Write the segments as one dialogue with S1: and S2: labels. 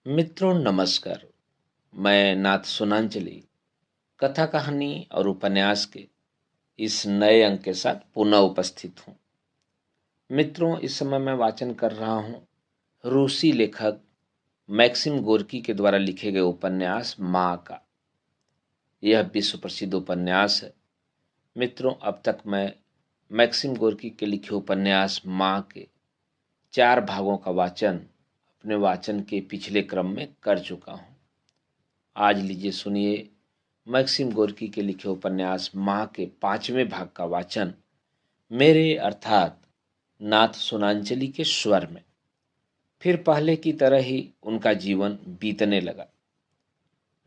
S1: मित्रों नमस्कार। मैं नाथ सुनांचली कथा कहानी और उपन्यास के इस नए अंक के साथ पुनः उपस्थित हूँ। मित्रों, इस समय मैं वाचन कर रहा हूँ रूसी लेखक मैक्सिम गोर्की के द्वारा लिखे गए उपन्यास माँ का। यह विश्व प्रसिद्ध उपन्यास है। मित्रों, अब तक मैं मैक्सिम गोर्की के लिखे उपन्यास माँ के 4 भागों का वाचन अपने वाचन के पिछले क्रम में कर चुका हूँ। आज लीजिए सुनिए मैक्सिम गोर्की के लिखे उपन्यास माँ के 5वें भाग का वाचन मेरे अर्थात नाथ सुनांचली के स्वर में। फिर पहले की तरह ही उनका जीवन बीतने लगा।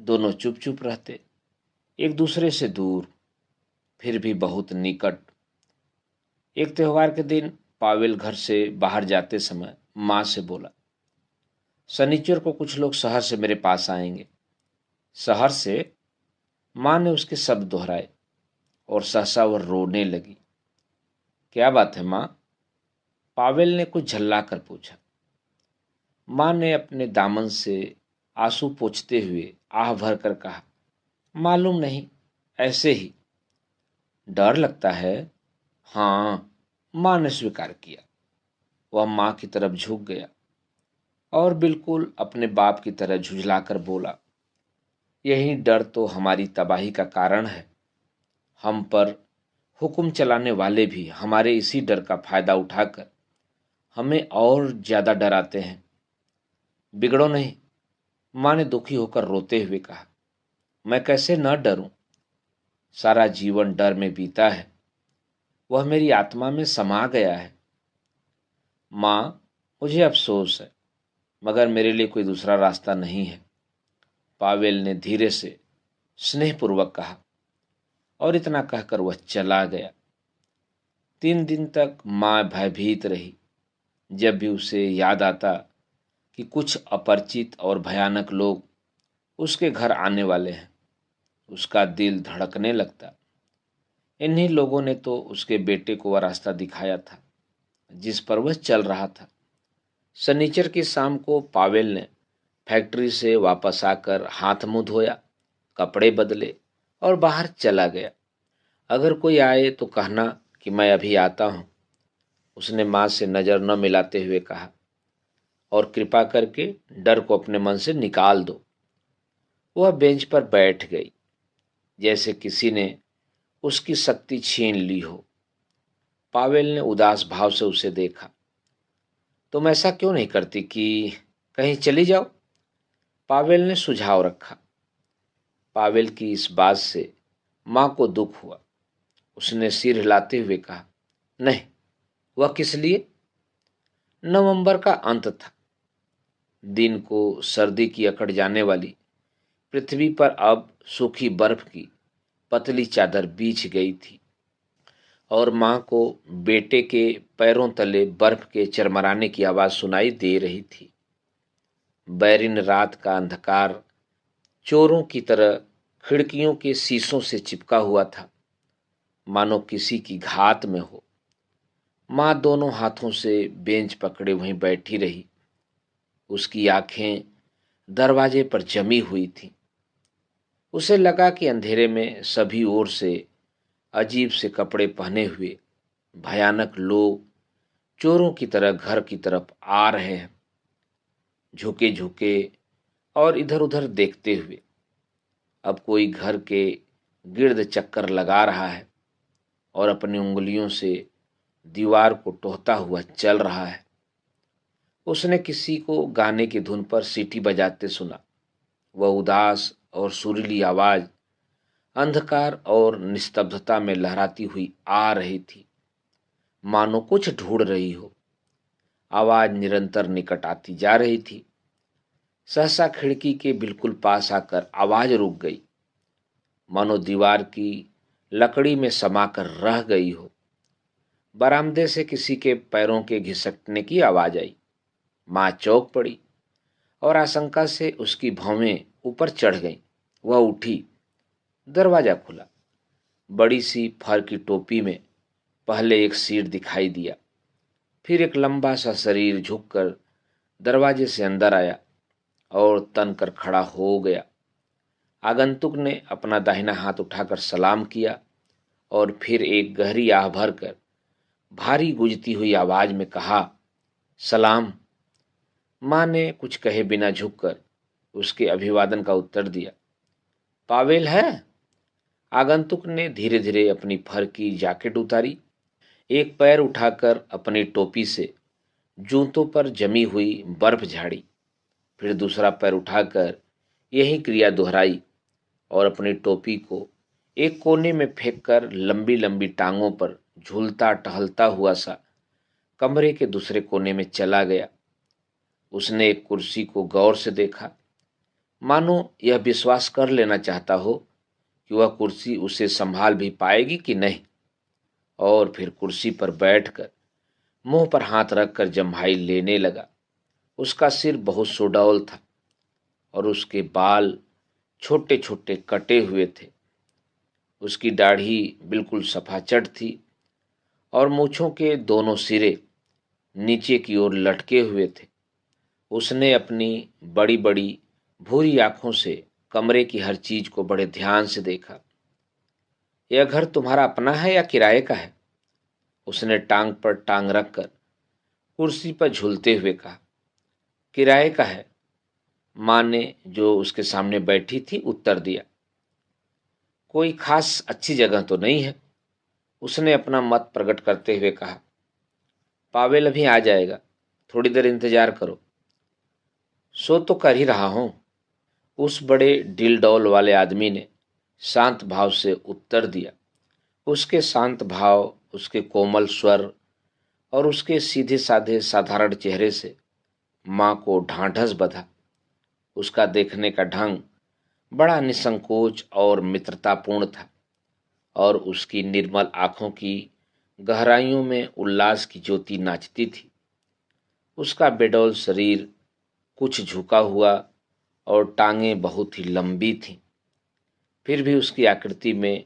S1: दोनों चुप चुप रहते, एक दूसरे से दूर, फिर भी बहुत निकट। एक त्योहार के दिन पावेल घर से बाहर जाते समय माँ से बोला, शनिचर को कुछ लोग शहर से मेरे पास आएंगे। शहर से? माँ ने उसके शब्द दोहराए और सहसा वह रोने लगी। क्या बात है माँ? पावेल ने कुछ झल्ला कर पूछा। माँ ने अपने दामन से आंसू पोंछते हुए आह भर कर कहा, मालूम नहीं, ऐसे ही। डर लगता है? हाँ, माँ ने स्वीकार किया। वह माँ की तरफ झुक गया और बिल्कुल अपने बाप की तरह झुझलाकर बोला, यही डर तो हमारी तबाही का कारण है। हम पर हुक्म चलाने वाले भी हमारे इसी डर का फायदा उठाकर हमें और ज्यादा डराते हैं। बिगड़ो नहीं, माँ ने दुखी होकर रोते हुए कहा। मैं कैसे न डरूं? सारा जीवन डर में बीता है, वह मेरी आत्मा में समा गया है। माँ, मुझे अफसोस है, मगर मेरे लिए कोई दूसरा रास्ता नहीं है, पावेल ने धीरे से स्नेहपूर्वक कहा। और इतना कहकर वह चला गया। 3 दिन तक माँ भयभीत रही। जब भी उसे याद आता कि कुछ अपरिचित और भयानक लोग उसके घर आने वाले हैं, उसका दिल धड़कने लगता। इन्हीं लोगों ने तो उसके बेटे को वह रास्ता दिखाया था जिस पर वह चल रहा था। शनिचर की शाम को पावेल ने फैक्ट्री से वापस आकर हाथ मुंह धोया, कपड़े बदले और बाहर चला गया। अगर कोई आए तो कहना कि मैं अभी आता हूं, उसने माँ से नजर न मिलाते हुए कहा, और कृपा करके डर को अपने मन से निकाल दो। वह बेंच पर बैठ गई, जैसे किसी ने उसकी शक्ति छीन ली हो। पावेल ने उदास भाव से उसे देखा। तुम ऐसा क्यों नहीं करती कि कहीं चली जाओ? पावेल ने सुझाव रखा। पावेल की इस बात से माँ को दुख हुआ। उसने सिर हिलाते हुए कहा, नहीं। वह किस लिए? नवंबर का अंत था। दिन को सर्दी की अकड़ जाने वाली पृथ्वी पर अब सूखी बर्फ की पतली चादर बिछ गई थी और माँ को बेटे के पैरों तले बर्फ के चरमराने की आवाज सुनाई दे रही थी। बैरिन रात का अंधकार चोरों की तरह खिड़कियों के शीशों से चिपका हुआ था, मानो किसी की घात में हो। माँ दोनों हाथों से बेंच पकड़े वहीं बैठी रही। उसकी आंखें दरवाजे पर जमी हुई थीं। उसे लगा कि अंधेरे में सभी ओर से अजीब से कपड़े पहने हुए भयानक लोग चोरों की तरह घर की तरफ आ रहे हैं, झुके झुके और इधर उधर देखते हुए। अब कोई घर के गिर्द चक्कर लगा रहा है और अपनी उंगलियों से दीवार को टोहता हुआ चल रहा है। उसने किसी को गाने की धुन पर सीटी बजाते सुना। वह उदास और सुरीली आवाज अंधकार और निस्तब्धता में लहराती हुई आ रही थी, मानो कुछ ढूंढ रही हो। आवाज निरंतर निकट आती जा रही थी। सहसा खिड़की के बिल्कुल पास आकर आवाज रुक गई, मानो दीवार की लकड़ी में समाकर रह गई हो। बरामदे से किसी के पैरों के घिसटने की आवाज आई। माँ चौंक पड़ी और आशंका से उसकी भौहें ऊपर चढ़ गईं। वह उठी। दरवाजा खुला। बड़ी सी फर की टोपी में पहले एक सिर दिखाई दिया, फिर एक लंबा सा शरीर झुककर दरवाजे से अंदर आया और तन कर खड़ा हो गया। आगंतुक ने अपना दाहिना हाथ उठाकर सलाम किया और फिर एक गहरी आह भरकर भारी गुजती हुई आवाज में कहा, सलाम। माँ ने कुछ कहे बिना झुककर उसके अभिवादन का उत्तर दिया। पावेल है? आगंतुक ने धीरे धीरे अपनी फर की जैकेट उतारी, एक पैर उठाकर अपनी टोपी से जूतों पर जमी हुई बर्फ झाड़ी, फिर दूसरा पैर उठाकर यही क्रिया दोहराई और अपनी टोपी को एक कोने में फेंककर लंबी लंबी टांगों पर झूलता टहलता हुआ सा कमरे के दूसरे कोने में चला गया। उसने एक कुर्सी को गौर से देखा, मानो यह विश्वास कर लेना चाहता हो कि वह कुर्सी उसे संभाल भी पाएगी कि नहीं, और फिर कुर्सी पर बैठकर मुंह पर हाथ रखकर जम्हाई लेने लगा। उसका सिर बहुत सुडौल था और उसके बाल छोटे छोटे कटे हुए थे। उसकी दाढ़ी बिल्कुल सफाचट थी और मूंछों के दोनों सिरे नीचे की ओर लटके हुए थे। उसने अपनी बड़ी बड़ी भूरी आंखों से कमरे की हर चीज को बड़े ध्यान से देखा। यह घर तुम्हारा अपना है या किराए का है? उसने टांग पर टांग रखकर कुर्सी पर झूलते हुए कहा। किराए का है, माँ ने जो उसके सामने बैठी थी उत्तर दिया। कोई खास अच्छी जगह तो नहीं है? उसने अपना मत प्रकट करते हुए कहा। पावेल अभी आ जाएगा, थोड़ी देर इंतजार करो। सो तो कर ही रहा हूं, उस बड़े डिलडौल वाले आदमी ने शांत भाव से उत्तर दिया। उसके शांत भाव, उसके कोमल स्वर और उसके सीधे साधे साधारण चेहरे से माँ को ढांढस बंधा। उसका देखने का ढंग बड़ा निसंकोच और मित्रतापूर्ण था और उसकी निर्मल आंखों की गहराइयों में उल्लास की ज्योति नाचती थी। उसका बेडौल शरीर कुछ झुका हुआ और टांगें बहुत ही लंबी थीं। फिर भी उसकी आकृति में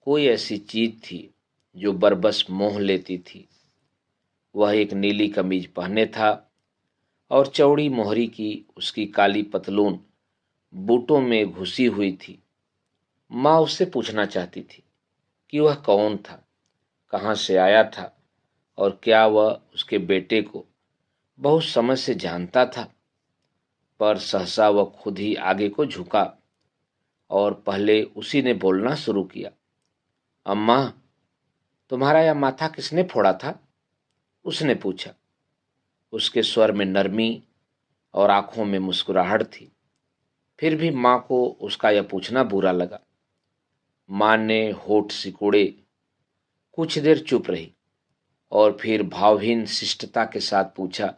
S1: कोई ऐसी चीज थी जो बरबस मोह लेती थी। वह एक नीली कमीज पहने था और चौड़ी मोहरी की उसकी काली पतलून बूटों में घुसी हुई थी। माँ उससे पूछना चाहती थी कि वह कौन था, कहाँ से आया था और क्या वह उसके बेटे को बहुत समय से जानता था, पर सहसा वह खुद ही आगे को झुका और पहले उसी ने बोलना शुरू किया। अम्मा, तुम्हारा यह माथा किसने फोड़ा था? उसने पूछा। उसके स्वर में नरमी और आंखों में मुस्कुराहट थी। फिर भी माँ को उसका यह पूछना बुरा लगा। माँ ने होठ सिकोड़े कुछ देर चुप रही और फिर भावहीन शिष्टता के साथ पूछा,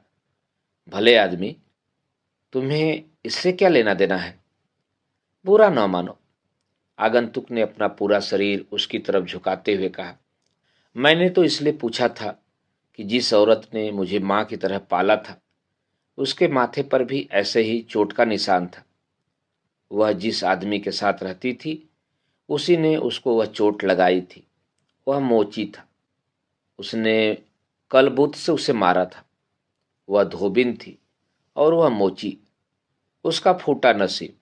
S1: भले आदमी, तुम्हें इससे क्या लेना देना है? बुरा न मानो। आगंतुक ने अपना पूरा शरीर उसकी तरफ झुकाते हुए कहा। मैंने तो इसलिए पूछा था कि जिस औरत ने मुझे माँ की तरह पाला था, उसके माथे पर भी ऐसे ही चोट का निशान था। वह जिस आदमी के साथ रहती थी, उसी ने उसको वह चोट लगाई थी। वह मोची था। उसने कल बुत से उसे मारा था। वह धोबिन थी और वह मोची। उसका फूटा नसीब।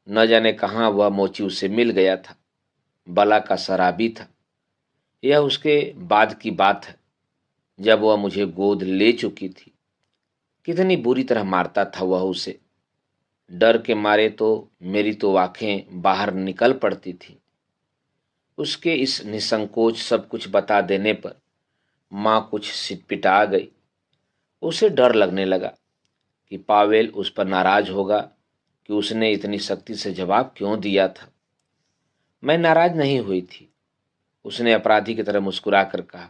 S1: न जाने कहाँ वह मोची उसे मिल गया था। बला का शराबी था। यह उसके बाद की बात है, जब वह मुझे गोद ले चुकी थी। कितनी बुरी तरह मारता था वह उसे। डर के मारे तो मेरी तो आंखें बाहर निकल पड़ती थी। उसके इस निसंकोच सब कुछ बता देने पर माँ कुछ सिटपिटा गई। उसे डर लगने लगा कि पावेल उस पर नाराज होगा कि उसने इतनी सख्ती से जवाब क्यों दिया था। मैं नाराज नहीं हुई थी। उसने अपराधी की तरह मुस्कुरा कर कहा,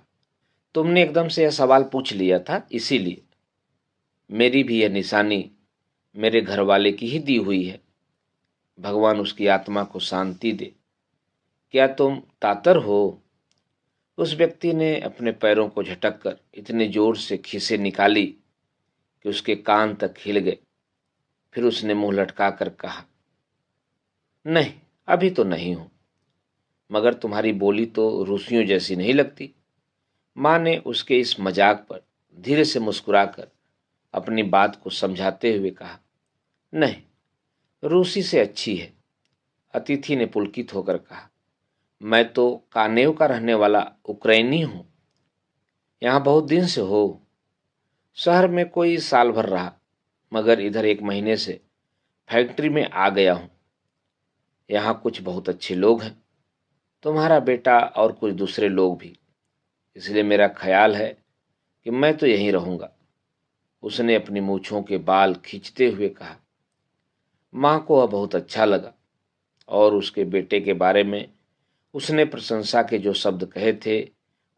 S1: तुमने एकदम से यह सवाल पूछ लिया था, इसीलिए। मेरी भी यह निशानी मेरे घर वाले की ही दी हुई है। भगवान उसकी आत्मा को शांति दे। क्या तुम तातर हो? उस व्यक्ति ने अपने पैरों को झटककर इतने जोर से खीसें निकाली कि उसके कान तक हिल गए। फिर उसने मुंह लटका कर कहा, नहीं, अभी तो नहीं हूं। मगर तुम्हारी बोली तो रूसियों जैसी नहीं लगती। माँ ने उसके इस मजाक पर धीरे से मुस्कुराकर अपनी बात को समझाते हुए कहा, नहीं, रूसी से अच्छी है, अतिथि ने पुलकित होकर कहा। मैं तो कानेव का रहने वाला उक्रेनी हूँ। यहाँ बहुत दिन से हो? शहर में कोई साल भर रहा, मगर इधर 1 महीने से फैक्ट्री में आ गया हूँ। यहाँ कुछ बहुत अच्छे लोग हैं, तुम्हारा बेटा और कुछ दूसरे लोग भी, इसलिए मेरा ख्याल है कि मैं तो यहीं रहूँगा। उसने अपनी मूछों के बाल खींचते हुए कहा। माँ को वह बहुत अच्छा लगा और उसके बेटे के बारे में उसने प्रशंसा के जो शब्द कहे थे,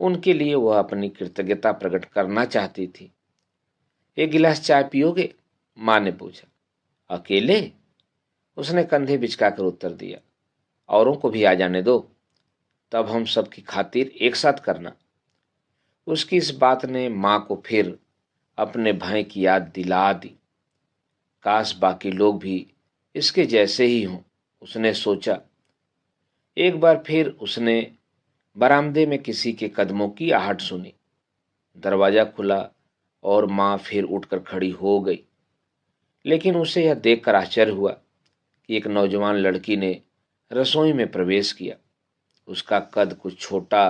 S1: उनके लिए वह अपनी कृतज्ञता प्रकट करना चाहती थी। एक गिलास चाय पियोगे? माँ ने पूछा। अकेले? उसने कंधे बिचकाकर उत्तर दिया। औरों को भी आ जाने दो, तब हम सबकी खातिर एक साथ करना। उसकी इस बात ने माँ को फिर अपने भय की याद दिला दी। काश बाकी लोग भी इसके जैसे ही हों, उसने सोचा। एक बार फिर उसने बरामदे में किसी के कदमों की आहट सुनी। दरवाजा खुला और माँ फिर उठकर खड़ी हो गई, लेकिन उसे यह देखकर आश्चर्य हुआ कि एक नौजवान लड़की ने रसोई में प्रवेश किया। उसका कद कुछ छोटा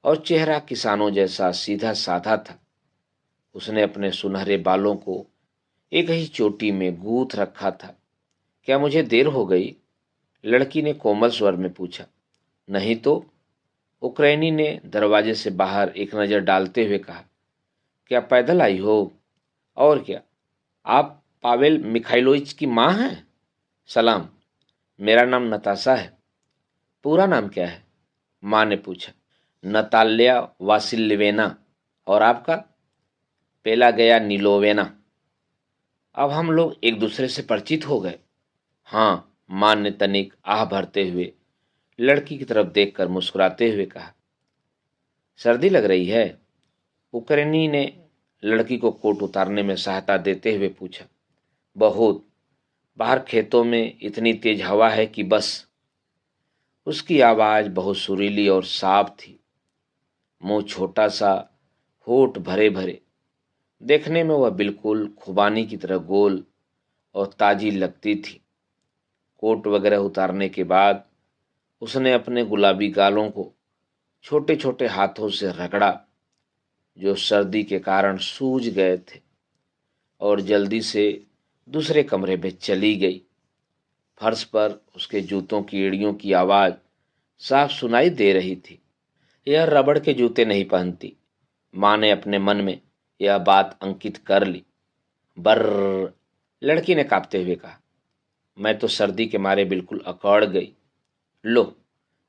S1: और चेहरा किसानों जैसा सीधा साधा था। उसने अपने सुनहरे बालों को एक ही चोटी में गूंथ रखा था। क्या मुझे देर हो गई? लड़की ने कोमल स्वर में पूछा। नहीं तो, उक्रेनी ने दरवाजे से बाहर एक नज़र डालते हुए कहा। क्या पैदल आई हो? और क्या, आप पावेल मिखाइलोविच की माँ हैं? सलाम, मेरा नाम नताशा है। पूरा नाम क्या है? माँ ने पूछा। नताल्या वासिल्यवेना। और आपका? पेलागया नीलोवेना। अब हम लोग एक दूसरे से परिचित हो गए। हाँ, माँ ने तनिक आह भरते हुए लड़की की तरफ देखकर मुस्कुराते हुए कहा। सर्दी लग रही है? उक्रेनी ने लड़की को कोट उतारने में सहायता देते हुए पूछा। बहुत। बाहर खेतों में इतनी तेज हवा है कि बस। उसकी आवाज़ बहुत सुरीली और साफ थी। मुंह छोटा सा, होठ भरे भरे। देखने में वह बिल्कुल खुबानी की तरह गोल और ताजी लगती थी। कोट वगैरह उतारने के बाद उसने अपने गुलाबी गालों को छोटे छोटे हाथों से रगड़ा, जो सर्दी के कारण सूज गए थे, और जल्दी से दूसरे कमरे में चली गई। फर्श पर उसके जूतों की एड़ियों की आवाज़ साफ सुनाई दे रही थी। यह रबड़ के जूते नहीं पहनती। माँ ने अपने मन में यह बात अंकित कर ली। बर्र, लड़की ने कांपते हुए कहा। मैं तो सर्दी के मारे बिल्कुल अकड़ गई। लो,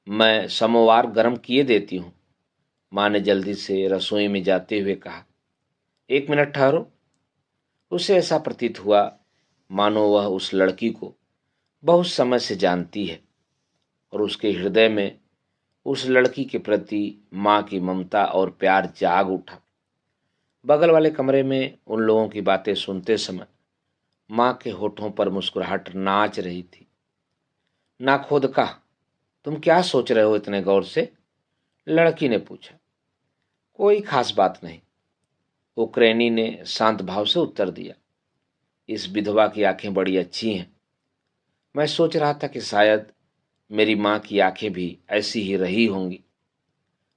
S1: मैं समोवार गर्म किए देती हूँ, माँ ने जल्दी से रसोई में जाते हुए कहा। 1 मिनट ठहरो। उसे ऐसा प्रतीत हुआ मानो वह उस लड़की को बहुत समय से जानती है, और उसके हृदय में उस लड़की के प्रति माँ की ममता और प्यार जाग उठा। बगल वाले कमरे में उन लोगों की बातें सुनते समय माँ के होठों पर मुस्कुराहट नाच रही थी। नाखोदका, तुम क्या सोच रहे हो इतने गौर से? लड़की ने पूछा। कोई खास बात नहीं, उक्रेनी ने शांत भाव से उत्तर दिया। इस विधवा की आंखें बड़ी अच्छी हैं। मैं सोच रहा था कि शायद मेरी माँ की आंखें भी ऐसी ही रही होंगी।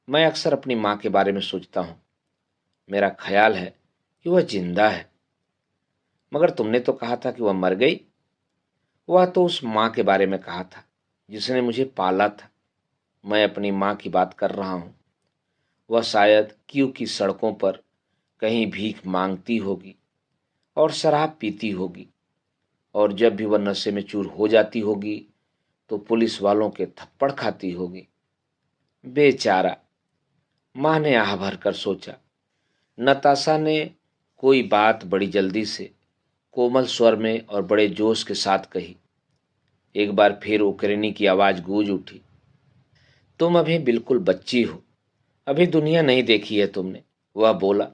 S1: मैं अक्सर अपनी माँ के बारे में सोचता हूँ। मेरा ख्याल है कि वह जिंदा है। मगर तुमने तो कहा था कि वह मर गई। वह तो उस माँ के बारे में कहा था जिसने मुझे पाला था। मैं अपनी माँ की बात कर रहा हूँ। वह शायद क्यू की सड़कों पर कहीं भीख मांगती होगी और शराब पीती होगी, और जब भी वह नशे में चूर हो जाती होगी तो पुलिस वालों के थप्पड़ खाती होगी। बेचारा, माँ ने आह भरकर सोचा। नताशा ने कोई बात बड़ी जल्दी से कोमल स्वर में और बड़े जोश के साथ कही। एक बार फिर उक्रेनी की आवाज़ गूंज उठी। तुम अभी बिल्कुल बच्ची हो, अभी दुनिया नहीं देखी है तुमने। वह बोला।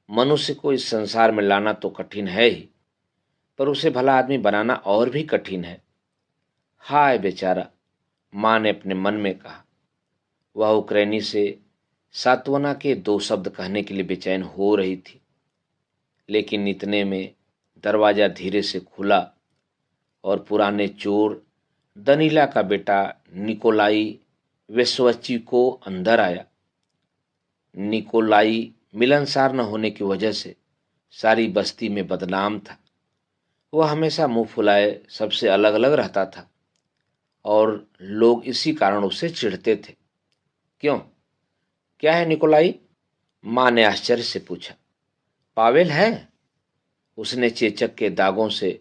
S1: मनुष्य को इस संसार में लाना तो कठिन है ही, पर उसे भला आदमी बनाना और भी कठिन है। हाय बेचारा, माँ ने अपने मन में कहा। वह उक्रेनी से सांत्वना के 2 शब्द कहने के लिए बेचैन हो रही थी, लेकिन इतने में दरवाजा धीरे से खुला और पुराने चोर दनीला का बेटा निकोलाई वेस्वच्ची को अंदर आया। निकोलाई मिलनसार न होने की वजह से सारी बस्ती में बदनाम था। वह हमेशा मुंह फुलाए सबसे अलग अलग रहता था और लोग इसी कारण उससे चिढ़ते थे। क्यों, क्या है निकोलाई? माँ ने आश्चर्य से पूछा। पावेल है, उसने चेचक के दागों से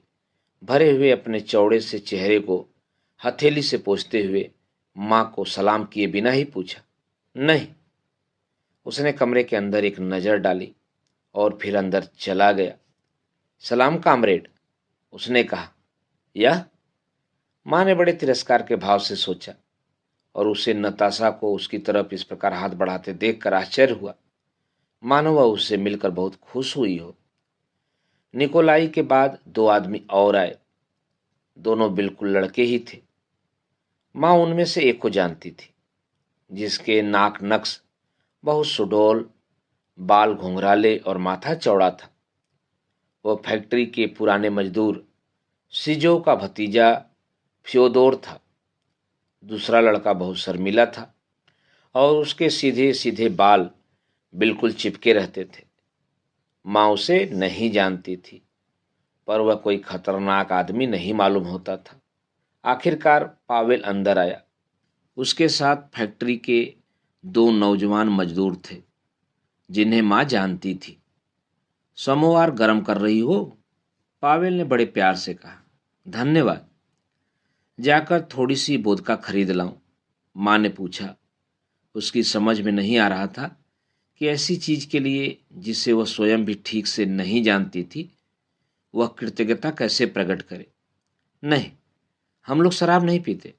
S1: भरे हुए अपने चौड़े से चेहरे को हथेली से पोंछते हुए माँ को सलाम किए बिना ही पूछा। नहीं। उसने कमरे के अंदर एक नजर डाली और फिर अंदर चला गया। सलाम कामरेड, उसने कहा। यह? माँ ने बड़े तिरस्कार के भाव से सोचा और उसे नताशा को उसकी तरफ इस प्रकार हाथ बढ़ाते देखकर आश्चर्य हुआ, मानो वह उससे मिलकर बहुत खुश हुई हो। निकोलाई के बाद दो आदमी और आए। दोनों बिल्कुल लड़के ही थे। माँ उनमें से एक को जानती थी, जिसके नाक नक्श बहुत सुडौल, बाल घुंघराले और माथा चौड़ा था। वह फैक्ट्री के पुराने मजदूर सिजो का भतीजा फ्योदोर था। दूसरा लड़का बहुत शर्मीला था और उसके सीधे सीधे बाल बिल्कुल चिपके रहते थे। माँ उसे नहीं जानती थी, पर वह कोई खतरनाक आदमी नहीं मालूम होता था। आखिरकार पावेल अंदर आया। उसके साथ फैक्ट्री के दो नौजवान मजदूर थे, जिन्हें माँ जानती थी। समोवार गर्म कर रही हो? पावेल ने बड़े प्यार से कहा। धन्यवाद। जाकर थोड़ी सी वोदका खरीद लाऊं? माँ ने पूछा। उसकी समझ में नहीं आ रहा था कि ऐसी चीज के लिए जिसे वह स्वयं भी ठीक से नहीं जानती थी, वह कृतज्ञता कैसे प्रकट करे। नहीं, हम लोग शराब नहीं पीते,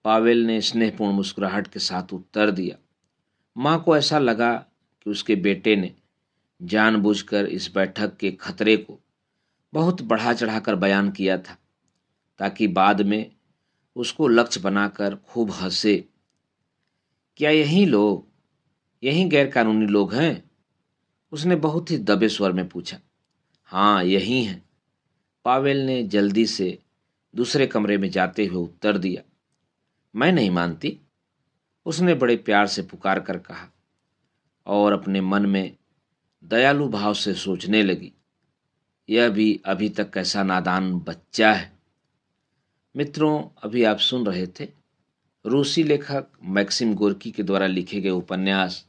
S1: पावेल ने स्नेहपूर्ण मुस्कुराहट के साथ उत्तर दिया। माँ को ऐसा लगा कि उसके बेटे ने जानबूझकर इस बैठक के खतरे को बहुत बढ़ा चढ़ाकर बयान किया था, ताकि बाद में उसको लक्ष्य बनाकर खूब हंसे। क्या यही गैर कानूनी लोग हैं? उसने बहुत ही दबे स्वर में पूछा। हाँ, यही हैं, पावेल ने जल्दी से दूसरे कमरे में जाते हुए उत्तर दिया। मैं नहीं मानती, उसने बड़े प्यार से पुकार कर कहा और अपने मन में दयालु भाव से सोचने लगी, यह भी अभी तक कैसा नादान बच्चा है। मित्रों, अभी आप सुन रहे थे रूसी लेखक मैक्सिम गोर्की के द्वारा लिखे गए उपन्यास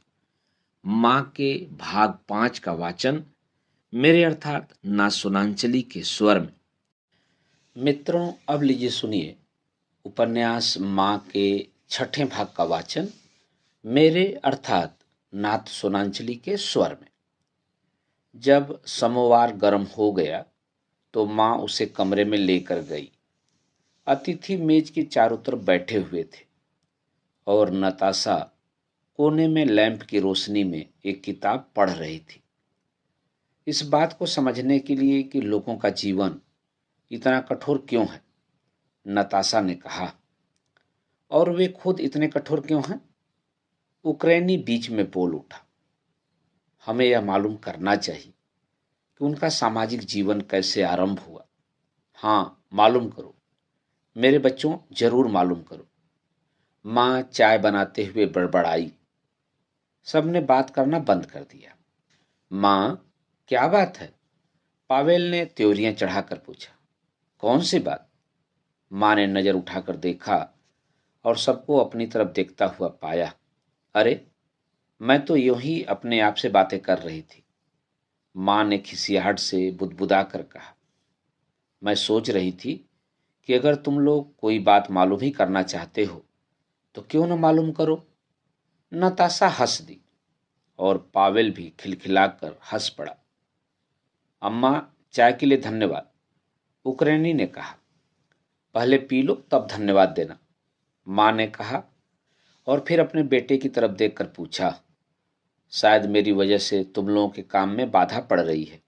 S1: माँ के भाग 5 का वाचन मेरे अर्थात नासुनांचली के स्वर में। मित्रों, अब लीजिए सुनिए उपन्यास माँ के 6ठे भाग का वाचन मेरे अर्थात नाथ सोनांचली के स्वर में। जब समोवार गर्म हो गया तो माँ उसे कमरे में लेकर गई। अतिथि मेज के चारों तरफ बैठे हुए थे और नताशा कोने में लैंप की रोशनी में एक किताब पढ़ रही थी। इस बात को समझने के लिए कि लोगों का जीवन इतना कठोर क्यों है, नताशा ने कहा। और वे खुद इतने कठोर क्यों हैं? उक्रेनी बीच में बोल उठा। हमें यह मालूम करना चाहिए कि उनका सामाजिक जीवन कैसे आरंभ हुआ। हाँ, मालूम करो मेरे बच्चों, जरूर मालूम करो। माँ चाय बनाते हुए बड़बड़ाई। सबने बात करना बंद कर दिया। माँ, क्या बात है? पावेल ने त्योरियां चढ़ाकर पूछा। कौन सी बात? माँ ने नजर उठाकर देखा और सबको अपनी तरफ देखता हुआ पाया। अरे, मैं तो यूं ही अपने आप से बातें कर रही थी। माँ ने खिसियाहट से बुदबुदा कर कहा। मैं सोच रही थी कि अगर तुम लोग कोई बात मालूम ही करना चाहते हो तो क्यों न मालूम करो। नताशा हंस दी और पावेल भी खिलखिलाकर हंस पड़ा। अम्मा, चाय के लिए धन्यवाद, उक्रेनी ने कहा। पहले पी लो तब धन्यवाद देना, माँ ने कहा और फिर अपने बेटे की तरफ देखकर पूछा। शायद मेरी वजह से तुम लोगों के काम में बाधा पड़ रही है।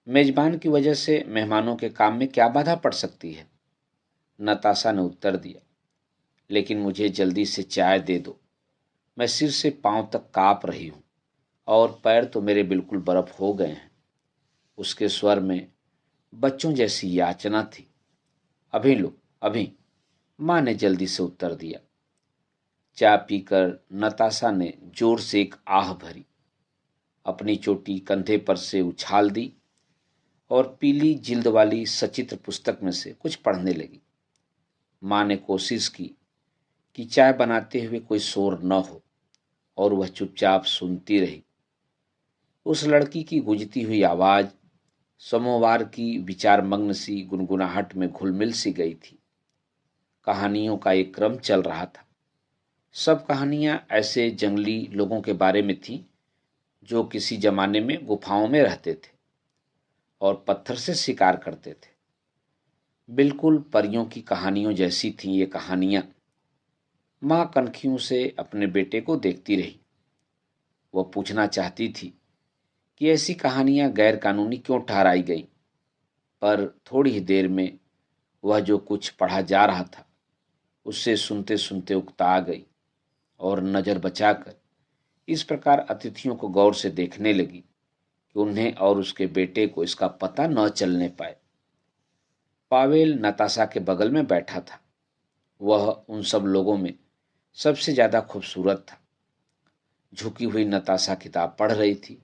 S1: मेजबान की वजह से मेहमानों के काम में क्या बाधा पड़ सकती है? नताशा ने उत्तर दिया। लेकिन मुझे जल्दी से चाय दे दो, मैं सिर से पांव तक कांप रही हूं और पैर तो मेरे बिल्कुल बर्फ हो गए हैं। उसके स्वर में बच्चों जैसी याचना थी। अभी लो, अभी, माँ ने जल्दी से उत्तर दिया। चाय पीकर नताशा ने जोर से एक आह भरी, अपनी चोटी कंधे पर से उछाल दी और पीली जिल्द वाली सचित्र पुस्तक में से कुछ पढ़ने लगी। माँ ने कोशिश की कि चाय बनाते हुए कोई शोर न हो और वह चुपचाप सुनती रही। उस लड़की की गुजती हुई आवाज सोमवार की विचारमग्न सी गुनगुनाहट में घुल-मिल सी गई थी। कहानियों का एक क्रम चल रहा था। सब कहानियां ऐसे जंगली लोगों के बारे में थीं जो किसी जमाने में गुफाओं में रहते थे और पत्थर से शिकार करते थे। बिल्कुल परियों की कहानियों जैसी थीं ये कहानियां। माँ कनखियों से अपने बेटे को देखती रही। वह पूछना चाहती थी कि ऐसी कहानियां गैर कानूनी क्यों ठहराई गईं, पर थोड़ी ही देर में वह जो कुछ पढ़ा जा रहा था उससे सुनते सुनते उकता गई और नजर बचाकर इस प्रकार अतिथियों को गौर से देखने लगी कि उन्हें और उसके बेटे को इसका पता न चलने पाए। पावेल नताशा के बगल में बैठा था। वह उन सब लोगों में सबसे ज्यादा खूबसूरत था। झुकी हुई नताशा किताब पढ़ रही थी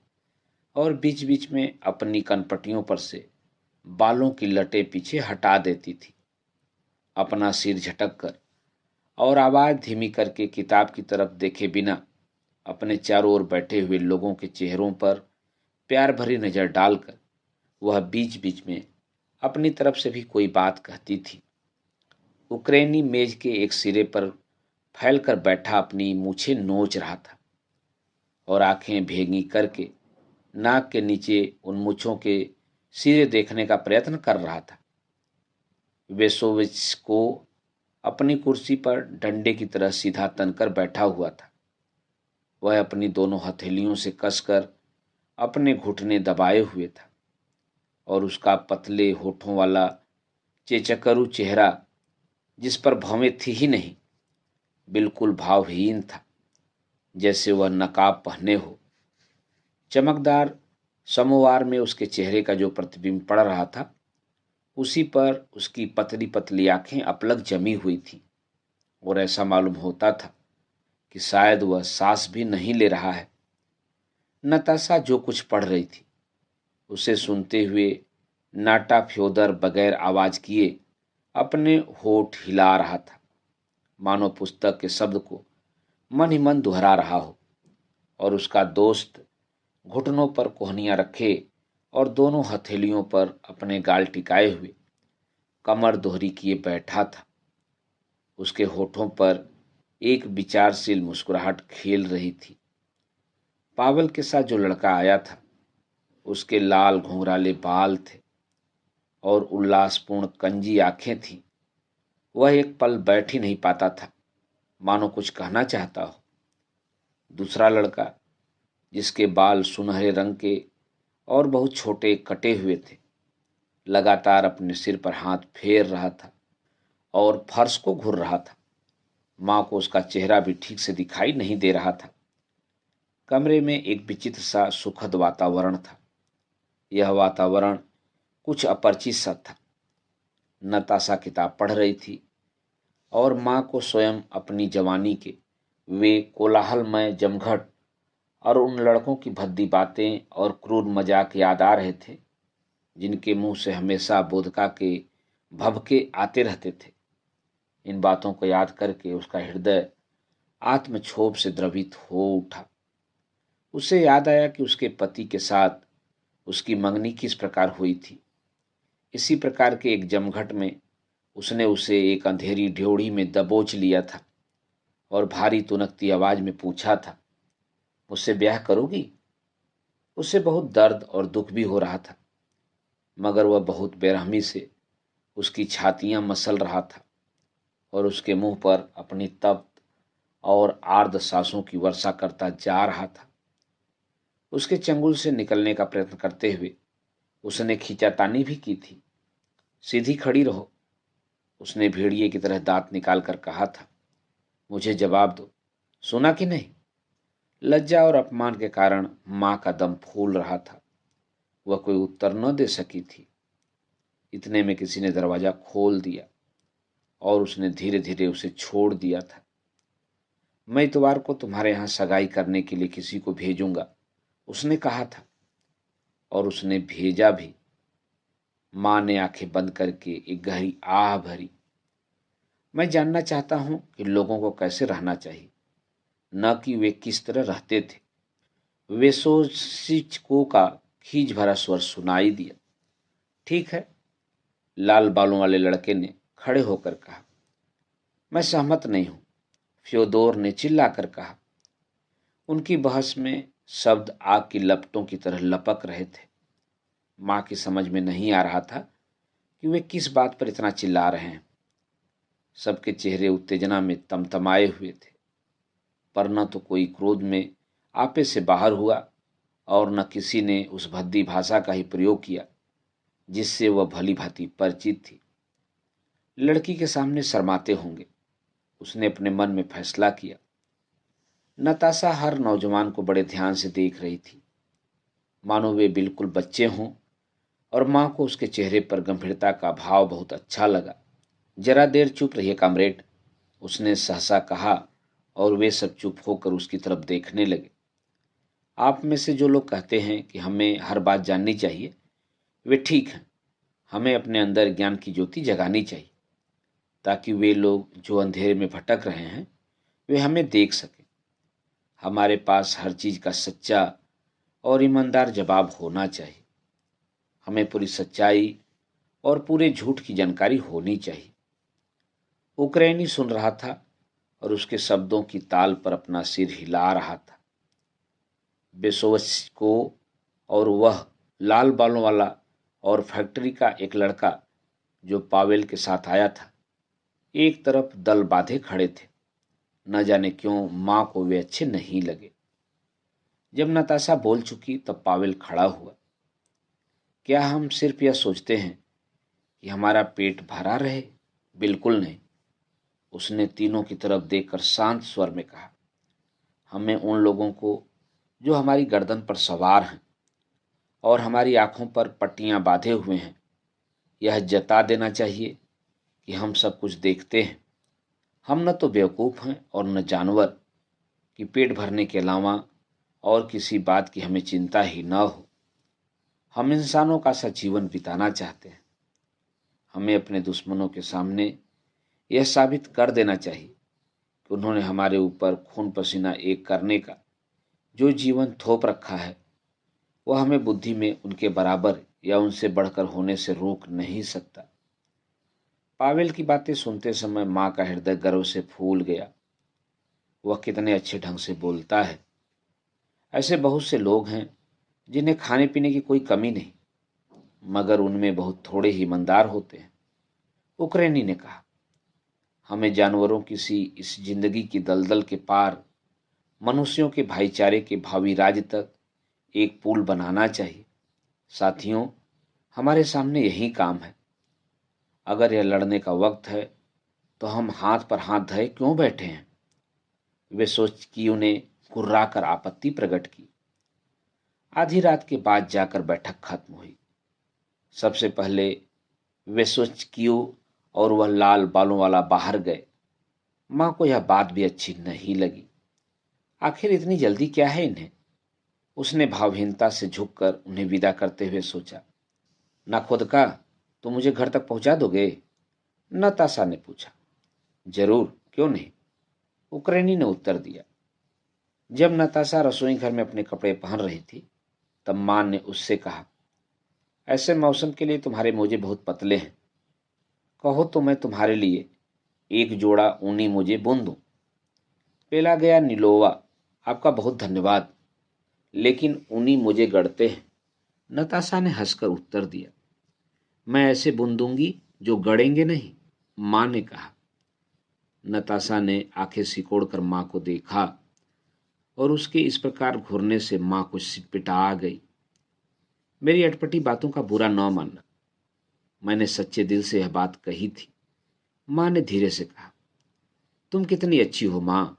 S1: और बीच बीच में अपनी कनपटियों पर से बालों की लटें पीछे हटा देती थी। अपना सिर झटक कर और आवाज धीमी करके किताब की तरफ देखे बिना अपने चारों ओर बैठे हुए लोगों के चेहरों पर प्यार भरी नजर डालकर वह बीच बीच में अपनी तरफ से भी कोई बात कहती थी। उक्रेनी मेज के एक सिरे पर फैलकर बैठा अपनी मूछें नोच रहा था और आंखें भेगी करके नाक के नीचे उन मूछों के सिरे देखने का प्रयत्न कर रहा था। वेसोविच को अपनी कुर्सी पर डंडे की तरह सीधा तनकर बैठा हुआ था। वह अपनी दोनों हथेलियों से कसकर अपने घुटने दबाए हुए था और उसका पतले होठों वाला चेचकरू चेहरा, जिस पर भौवें थी ही नहीं, बिल्कुल भावहीन था, जैसे वह नकाब पहने हो। चमकदार समोवार में उसके चेहरे का जो प्रतिबिंब पड़ रहा था उसी पर उसकी पतली पतली आंखें अपलक जमी हुई थी और ऐसा मालूम होता था कि शायद वह सांस भी नहीं ले रहा है। नताशा जो कुछ पढ़ रही थी उसे सुनते हुए नाटा फ्योदर बगैर आवाज किए अपने होठ हिला रहा था, मानो पुस्तक के शब्द को मन ही मन दोहरा रहा हो। और उसका दोस्त घुटनों पर कोहनियां रखे और दोनों हथेलियों पर अपने गाल टिकाए हुए कमर दोहरी किए बैठा था। उसके होठों पर एक विचारशील मुस्कुराहट खेल रही थी। पावल के साथ जो लड़का आया था उसके लाल घुंघराले बाल थे और उल्लासपूर्ण कंजी आंखें थीं। वह एक पल बैठ ही नहीं पाता था, मानो कुछ कहना चाहता हो। दूसरा लड़का, जिसके बाल सुनहरे रंग के और बहुत छोटे कटे हुए थे, लगातार अपने सिर पर हाथ फेर रहा था और फर्श को घूर रहा था। माँ को उसका चेहरा भी ठीक से दिखाई नहीं दे रहा था। कमरे में एक विचित्र सा सुखद वातावरण था। यह वातावरण कुछ अपरिचित सा था। नताशा किताब पढ़ रही थी और माँ को स्वयं अपनी जवानी के वे कोलाहलमय जमघट और उन लड़कों की भद्दी बातें और क्रूर मजाक याद आ रहे थे जिनके मुंह से हमेशा बोधका के भभके आते रहते थे। इन बातों को याद करके उसका हृदय आत्मक्षोभ से द्रवित हो उठा। उसे याद आया कि उसके पति के साथ उसकी मंगनी किस प्रकार हुई थी। इसी प्रकार के एक जमघट में उसने उसे एक अंधेरी ड्योढ़ी में दबोच लिया था और भारी तुनकती आवाज में पूछा था, मुझसे ब्याह करोगी? उसे बहुत दर्द और दुख भी हो रहा था, मगर वह बहुत बेरहमी से उसकी छातियां मसल रहा था और उसके मुंह पर अपनी तप्त और आर्द्र सांसों की वर्षा करता जा रहा था। उसके चंगुल से निकलने का प्रयत्न करते हुए उसने खींचातानी भी की थी। सीधी खड़ी रहो, उसने भेड़िए की तरह दांत निकाल कर कहा था। मुझे जवाब दो, सुना कि नहीं? लज्जा और अपमान के कारण मां का दम फूल रहा था। वह कोई उत्तर न दे सकी थी। इतने में किसी ने दरवाजा खोल दिया और उसने धीरे धीरे उसे छोड़ दिया था। मैं इतवार को तुम्हारे यहाँ सगाई करने के लिए किसी को भेजूंगा, उसने कहा था, और उसने भेजा भी। माँ ने आंखें बंद करके एक गहरी आह भरी। मैं जानना चाहता हूं कि लोगों को कैसे रहना चाहिए, न कि वे किस तरह रहते थे। वेसोसिचको का खींच भरा स्वर सुनाई दिया। ठीक है, लाल बालों वाले लड़के ने खड़े होकर कहा। मैं सहमत नहीं हूं, फ्योदोर ने चिल्लाकर कहा। उनकी बहस में शब्द आग की लपटों की तरह लपक रहे थे। माँ की समझ में नहीं आ रहा था कि वे किस बात पर इतना चिल्ला रहे हैं। सबके चेहरे उत्तेजना में तमतमाए हुए थे, पर न तो कोई क्रोध में आपे से बाहर हुआ और न किसी ने उस भद्दी भाषा का ही प्रयोग किया जिससे वह भली भांति परिचित थी। लड़की के सामने शर्माते होंगे, उसने अपने मन में फैसला किया। नताशा हर नौजवान को बड़े ध्यान से देख रही थी, मानो वे बिल्कुल बच्चे हों, और माँ को उसके चेहरे पर गंभीरता का भाव बहुत अच्छा लगा। जरा देर चुप रहिए कामरेड, उसने सहसा कहा, और वे सब चुप होकर उसकी तरफ देखने लगे। आप में से जो लोग कहते हैं कि हमें हर बात जाननी चाहिए, वे ठीक हैं। हमें अपने अंदर ज्ञान की ज्योति जगानी चाहिए, ताकि वे लोग जो अंधेरे में भटक रहे हैं वे हमें देख सकें। हमारे पास हर चीज का सच्चा और ईमानदार जवाब होना चाहिए। हमें पूरी सच्चाई और पूरे झूठ की जानकारी होनी चाहिए। उक्रेनी सुन रहा था और उसके शब्दों की ताल पर अपना सिर हिला रहा था। बेसोवस्को और वह लाल बालों वाला और फैक्ट्री का एक लड़का जो पावेल के साथ आया था, एक तरफ दल बांधे खड़े थे। न जाने क्यों माँ को वे अच्छे नहीं लगे। जब नताशा बोल चुकी तब पावेल खड़ा हुआ। क्या हम सिर्फ यह सोचते हैं कि हमारा पेट भरा रहे? बिल्कुल नहीं, उसने तीनों की तरफ देखकर शांत स्वर में कहा। हमें उन लोगों को जो हमारी गर्दन पर सवार हैं और हमारी आंखों पर पट्टियां बांधे हुए हैं, यह जता देना चाहिए कि हम सब कुछ देखते हैं। हम न तो बेवकूफ़ हैं और न जानवर कि पेट भरने के अलावा और किसी बात की हमें चिंता ही न हो। हम इंसानों का सा जीवन बिताना चाहते हैं। हमें अपने दुश्मनों के सामने यह साबित कर देना चाहिए कि उन्होंने हमारे ऊपर खून पसीना एक करने का जो जीवन थोप रखा है, वह हमें बुद्धि में उनके बराबर या उनसे बढ़कर होने से रोक नहीं सकता। पावेल की बातें सुनते समय माँ का हृदय गर्व से फूल गया। वह कितने अच्छे ढंग से बोलता है। ऐसे बहुत से लोग हैं जिन्हें खाने पीने की कोई कमी नहीं, मगर उनमें बहुत थोड़े ही ईमानदार होते हैं। उक्रेनी ने कहा, हमें जानवरों की सी इस जिंदगी की दलदल के पार मनुष्यों के भाईचारे के भावी राज्य तक एक पुल बनाना चाहिए। साथियों, हमारे सामने यही काम है। अगर यह लड़ने का वक्त है तो हम हाथ पर हाथ धरे क्यों बैठे हैं? वे सोच कि उन्हें कुर्रा कर आपत्ति प्रकट की। आधी रात के बाद जाकर बैठक खत्म हुई। सबसे पहले वेसोचकियो और वह लाल बालों वाला बाहर गए। माँ को यह बात भी अच्छी नहीं लगी। आखिर इतनी जल्दी क्या है इन्हें? उसने भावहीनता से झुककर उन्हें विदा करते हुए सोचा। ना खुद का तो मुझे घर तक पहुंचा दोगे? नताशा ने पूछा। जरूर, क्यों नहीं, उक्रेनी ने उत्तर दिया। जब नताशा रसोई घर में अपने कपड़े पहन रही थी तब माँ ने उससे कहा, ऐसे मौसम के लिए तुम्हारे मोजे बहुत पतले हैं। कहो तो मैं तुम्हारे लिए एक जोड़ा ऊनी मोजे बुन दूं। पेला गया नीलोवा, आपका बहुत धन्यवाद, लेकिन ऊनी मुझे गढ़ते हैं। नताशा ने हंसकर उत्तर दिया। मैं ऐसे बुन दूंगी जो गड़ेंगे नहीं, माँ ने कहा। नताशा ने आंखें सिकोड़कर माँ को देखा और उसके इस प्रकार घूरने से माँ कुछ सिटपिटा गई। मेरी अटपटी बातों का बुरा न मानना, मैंने सच्चे दिल से यह बात कही थी, माँ ने धीरे से कहा। तुम कितनी अच्छी हो माँ।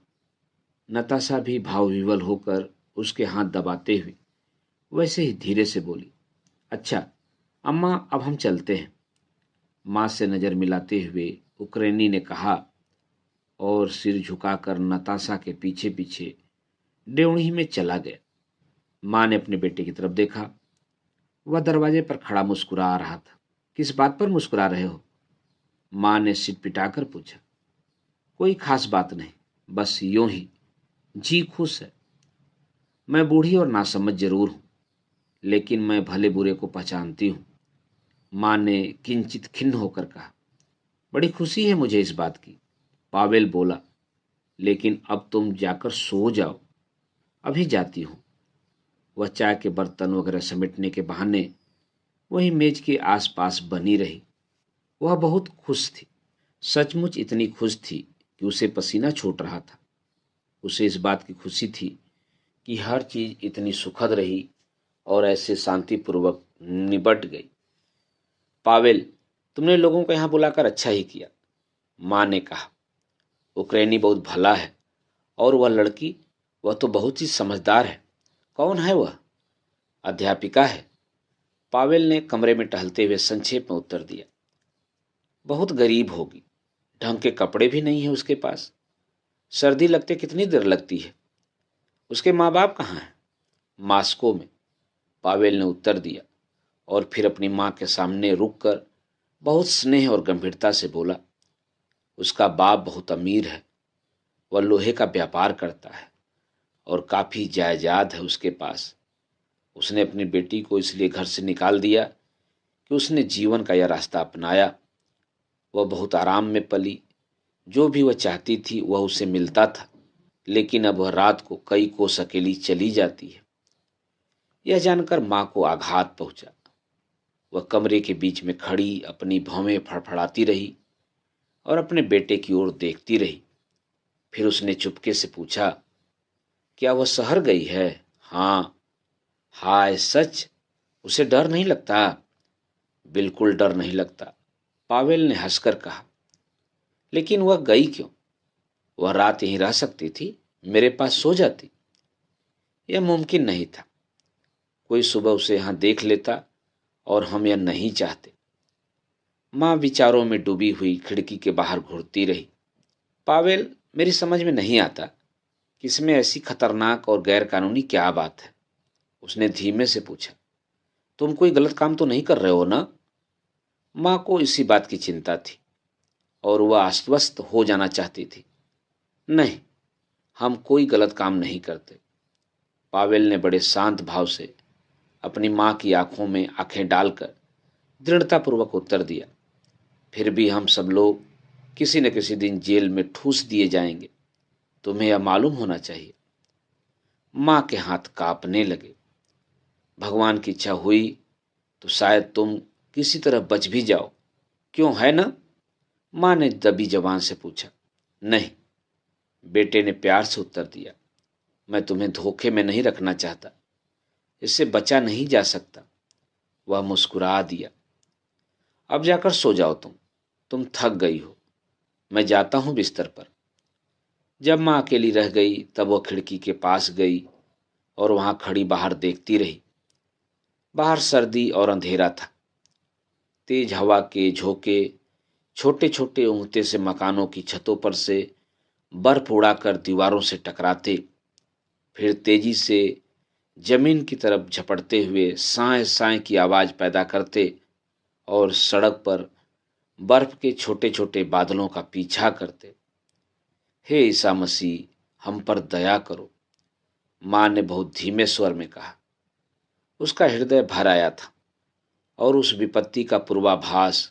S1: नताशा भी भाव विवल होकर उसके हाथ दबाते हुए वैसे ही धीरे से बोली, अच्छा अम्मा, अब हम चलते हैं। माँ से नजर मिलाते हुए उक्रेनी ने कहा और सिर झुकाकर नताशा के पीछे पीछे डेवढ़ी में चला गया। माँ ने अपने बेटे की तरफ देखा। वह दरवाजे पर खड़ा मुस्कुरा रहा था। किस बात पर मुस्कुरा रहे हो? माँ ने सिर पिटाकर पूछा। कोई खास बात नहीं, बस यूं ही। जी खुश है। मैं बूढ़ी और नासमझ जरूर हूं, लेकिन मैं भले बुरे को पहचानती हूं। माँ ने किंचित खिन्न होकर कहा। बड़ी खुशी है मुझे इस बात की, पावेल बोला, लेकिन अब तुम जाकर सो जाओ। अभी जाती हूं। वह चाय के बर्तन वगैरह समेटने के बहाने वही मेज के आसपास बनी रही। वह बहुत खुश थी, सचमुच इतनी खुश थी कि उसे पसीना छूट रहा था। उसे इस बात की खुशी थी कि हर चीज इतनी सुखद रही और ऐसे शांतिपूर्वक निबट गई। पावेल, तुमने लोगों को यहां बुलाकर अच्छा ही किया, माँ ने कहा। उक्रेनी बहुत भला है और वह लड़की, वह तो बहुत ही समझदार है। कौन है वह? अध्यापिका है। पावेल ने कमरे में टहलते हुए संक्षेप में उत्तर दिया। बहुत गरीब होगी, ढंग के कपड़े भी नहीं है उसके पास। सर्दी लगते कितनी देर लगती है। उसके माँ बाप कहाँ हैं? मास्को में, पावेल ने उत्तर दिया और फिर अपनी माँ के सामने रुककर बहुत स्नेह और गंभीरता से बोला। उसका बाप बहुत अमीर है। वह लोहे का व्यापार करता है और काफी जायदाद है उसके पास। उसने अपनी बेटी को इसलिए घर से निकाल दिया कि उसने जीवन का यह रास्ता अपनाया। वह बहुत आराम में पली। जो भी वह चाहती थी वह उसे मिलता था, लेकिन अब वह रात को कई कोस अकेली चली जाती है। यह जानकर माँ को आघात पहुंचा। वह कमरे के बीच में खड़ी अपनी भौहें फड़फड़ाती रही और अपने बेटे की ओर देखती रही। फिर उसने चुपके से पूछा, क्या वह शहर गई है? हाँ। हाय सच? उसे डर नहीं लगता? बिल्कुल डर नहीं लगता, पावेल ने हंसकर कहा। लेकिन वह गई क्यों? वह रात यहीं रह सकती थी, मेरे पास सो जाती। यह मुमकिन नहीं था। कोई सुबह उसे यहां देख लेता और हम यह नहीं चाहते। माँ विचारों में डूबी हुई खिड़की के बाहर घूरती रही। पावेल, मेरी समझ में नहीं आता कि इसमें ऐसी खतरनाक और गैर कानूनी क्या बात है। उसने धीमे से पूछा। तुम कोई गलत काम तो नहीं कर रहे हो ना? माँ को इसी बात की चिंता थी और वह आश्वस्त हो जाना चाहती थी। नहीं, हम कोई गलत काम नहीं करते, पावेल ने बड़े शांत भाव से अपनी माँ की आंखों में आंखें डालकर दृढ़तापूर्वक उत्तर दिया। फिर भी हम सब लोग किसी न किसी दिन जेल में ठूस दिए जाएंगे, तुम्हें यह मालूम होना चाहिए। माँ के हाथ कांपने लगे। भगवान की इच्छा हुई तो शायद तुम किसी तरह बच भी जाओ, क्यों, है ना? माँ ने दबी जबान से पूछा। नहीं, बेटे ने प्यार से उत्तर दिया। मैं तुम्हें धोखे में नहीं रखना चाहता, इससे बचा नहीं जा सकता। वह मुस्कुरा दिया। अब जाकर सो जाओ, तुम थक गई हो। मैं जाता हूं बिस्तर पर। जब माँ अकेली रह गई तब वह खिड़की के पास गई और वहां खड़ी बाहर देखती रही। बाहर सर्दी और अंधेरा था। तेज हवा के झोंके छोटे छोटे ऊँघते से मकानों की छतों पर से बर्फ उड़ाकर दीवारों से टकराते, फिर तेजी से जमीन की तरफ झपटते हुए साए साए की आवाज पैदा करते और सड़क पर बर्फ के छोटे छोटे बादलों का पीछा करते। हे ईसा मसीह, हम पर दया करो, माँ ने बहुत धीमे स्वर में कहा। उसका हृदय भर आया था और उस विपत्ति का पूर्वाभास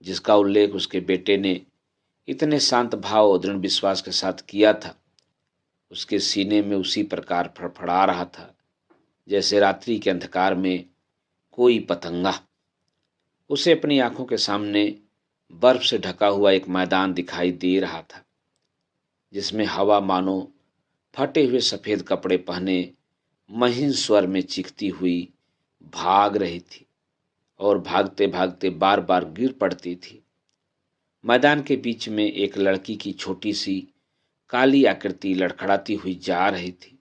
S1: जिसका उल्लेख उसके बेटे ने इतने शांत भाव और दृढ़ विश्वास के साथ किया था, उसके सीने में उसी प्रकार फड़फड़ा रहा था जैसे रात्रि के अंधकार में कोई पतंगा। उसे अपनी आंखों के सामने बर्फ से ढका हुआ एक मैदान दिखाई दे रहा था, जिसमें हवा मानो फटे हुए सफेद कपड़े पहने महीन स्वर में चीखती हुई भाग रही थी और भागते भागते बार बार गिर पड़ती थी। मैदान के बीच में एक लड़की की छोटी सी काली आकृति लड़खड़ाती हुई जा रही थी।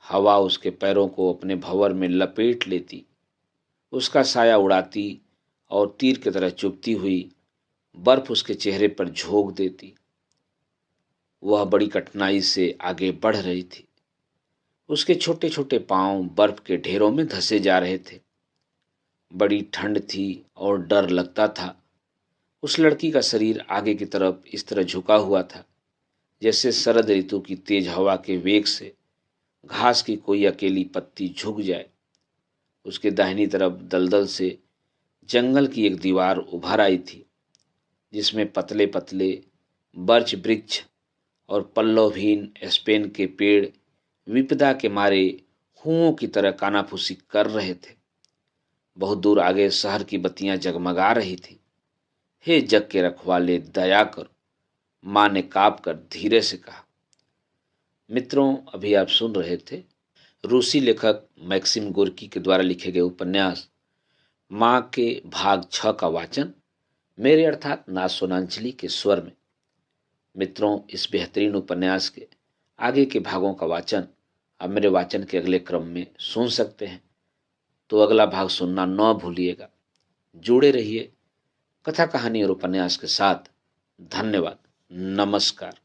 S1: हवा उसके पैरों को अपने भंवर में लपेट लेती, उसका साया उड़ाती और तीर की तरह चुभती हुई बर्फ उसके चेहरे पर झोंक देती। वह बड़ी कठिनाई से आगे बढ़ रही थी। उसके छोटे छोटे पांव बर्फ के ढेरों में धंसे जा रहे थे। बड़ी ठंड थी और डर लगता था। उस लड़की का शरीर आगे की तरफ इस तरह झुका हुआ था जैसे शरद ऋतु की तेज हवा के वेग से घास की कोई अकेली पत्ती झुक जाए। उसके दाहिनी तरफ दलदल से जंगल की एक दीवार उभर आई थी जिसमें पतले पतले बर्च वृक्ष और पल्लवहीन स्पेन के पेड़ विपदा के मारे हुओं की तरह कानाफूसी कर रहे थे। बहुत दूर आगे शहर की बत्तियां जगमगा रही थी। हे जग के रखवाले, दया करो, माँ ने काँप कर धीरे से कहा। मित्रों, अभी आप सुन रहे थे रूसी लेखक मैक्सिम गोर्की के द्वारा लिखे गए उपन्यास माँ के भाग 6 का वाचन मेरे अर्थात नाथ सोनांचली के स्वर में। मित्रों, इस बेहतरीन उपन्यास के आगे के भागों का वाचन आप मेरे वाचन के अगले क्रम में सुन सकते हैं, तो अगला भाग सुनना न भूलिएगा। जुड़े रहिए कथा कहानी और उपन्यास के साथ। धन्यवाद। नमस्कार।